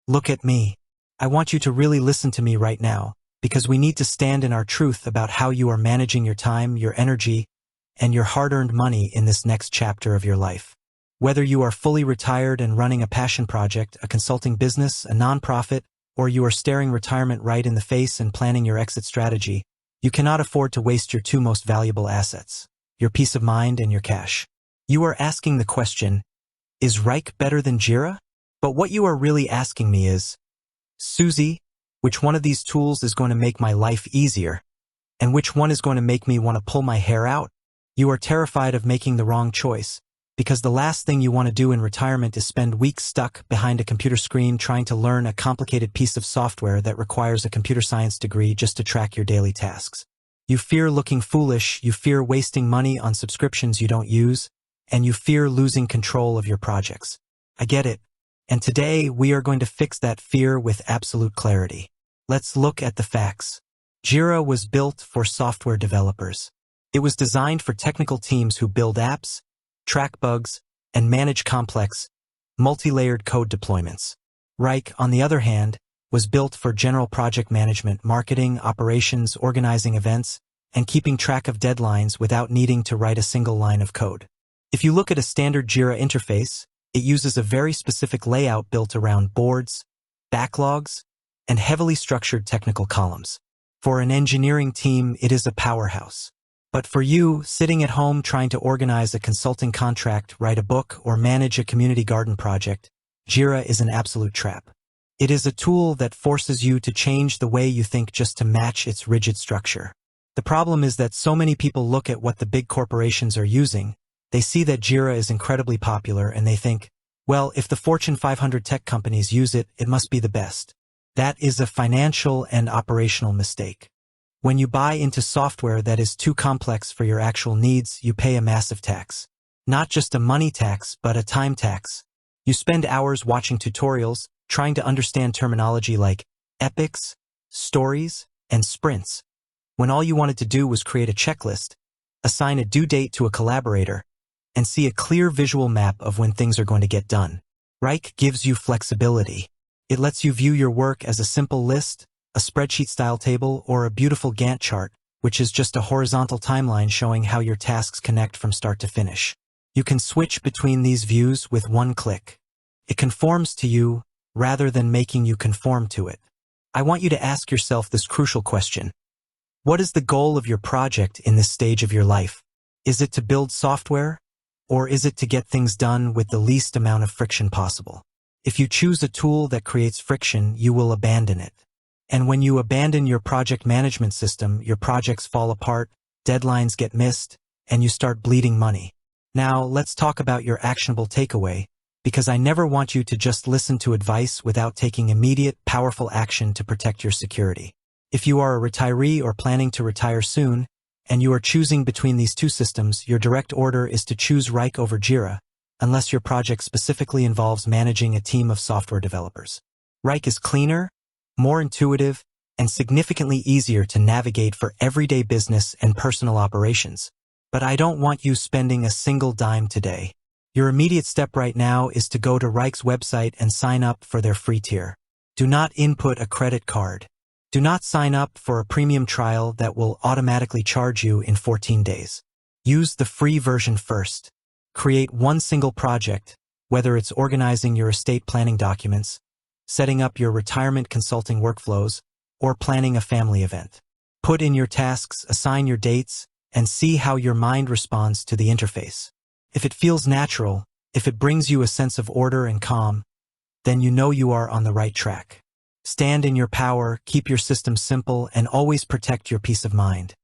Look at me. I want you to really listen to me right now, because we need to stand in our truth about how you are managing your time, your energy, and your hard-earned money in this next chapter of your life. Whether you are fully retired and running a passion project, a consulting business, a nonprofit, or you are staring retirement right in the face and planning your exit strategy, you cannot afford to waste your two most valuable assets, your peace of mind and your cash. You are asking the question, is Wrike better than Jira? But what you are really asking me is, Susie, which one of these tools is going to make my life easier? And which one is going to make me want to pull my hair out? You are terrified of making the wrong choice, because the last thing you want to do in retirement is spend weeks stuck behind a computer screen trying to learn a complicated piece of software that requires a computer science degree just to track your daily tasks. You fear looking foolish, you fear wasting money on subscriptions you don't use, and you fear losing control of your projects. I get it. And today, we are going to fix that fear with absolute clarity. Let's look at the facts. Jira was built for software developers. It was designed for technical teams who build apps, track bugs, and manage complex, multi-layered code deployments. Wrike, on the other hand, was built for general project management, marketing, operations, organizing events, and keeping track of deadlines without needing to write a single line of code. If you look at a standard Jira interface, it uses a very specific layout built around boards, backlogs, and heavily structured technical columns. For an engineering team, it is a powerhouse. But for you, sitting at home trying to organize a consulting contract, write a book, or manage a community garden project, Jira is an absolute trap. It is a tool that forces you to change the way you think just to match its rigid structure. The problem is that so many people look at what the big corporations are using. They see that Jira is incredibly popular and they think, well, if the Fortune 500 tech companies use it, it must be the best. That is a financial and operational mistake. When you buy into software that is too complex for your actual needs, you pay a massive tax. Not just a money tax, but a time tax. You spend hours watching tutorials, trying to understand terminology like epics, stories, and sprints, when all you wanted to do was create a checklist, assign a due date to a collaborator, and see a clear visual map of when things are going to get done. Wrike gives you flexibility. It lets you view your work as a simple list, a spreadsheet-style table, or a beautiful Gantt chart, which is just a horizontal timeline showing how your tasks connect from start to finish. You can switch between these views with one click. It conforms to you rather than making you conform to it. I want you to ask yourself this crucial question. What is the goal of your project in this stage of your life? Is it to build software? Or is it to get things done with the least amount of friction possible? If you choose a tool that creates friction, you will abandon it. And when you abandon your project management system, your projects fall apart, deadlines get missed, and you start bleeding money. Now, let's talk about your actionable takeaway, because I never want you to just listen to advice without taking immediate, powerful action to protect your security. If you are a retiree or planning to retire soon, and you are choosing between these two systems, your direct order is to choose Wrike over Jira, unless your project specifically involves managing a team of software developers. Wrike is cleaner, more intuitive, and significantly easier to navigate for everyday business and personal operations. But I don't want you spending a single dime today. Your immediate step right now is to go to Wrike's website and sign up for their free tier. Do not input a credit card. Do not sign up for a premium trial that will automatically charge you in 14 days. Use the free version first. Create one single project, whether it's organizing your estate planning documents, setting up your retirement consulting workflows, or planning a family event. Put in your tasks, assign your dates, and see how your mind responds to the interface. If it feels natural, if it brings you a sense of order and calm, then you know you are on the right track. Stand in your power, keep your system simple, and always protect your peace of mind.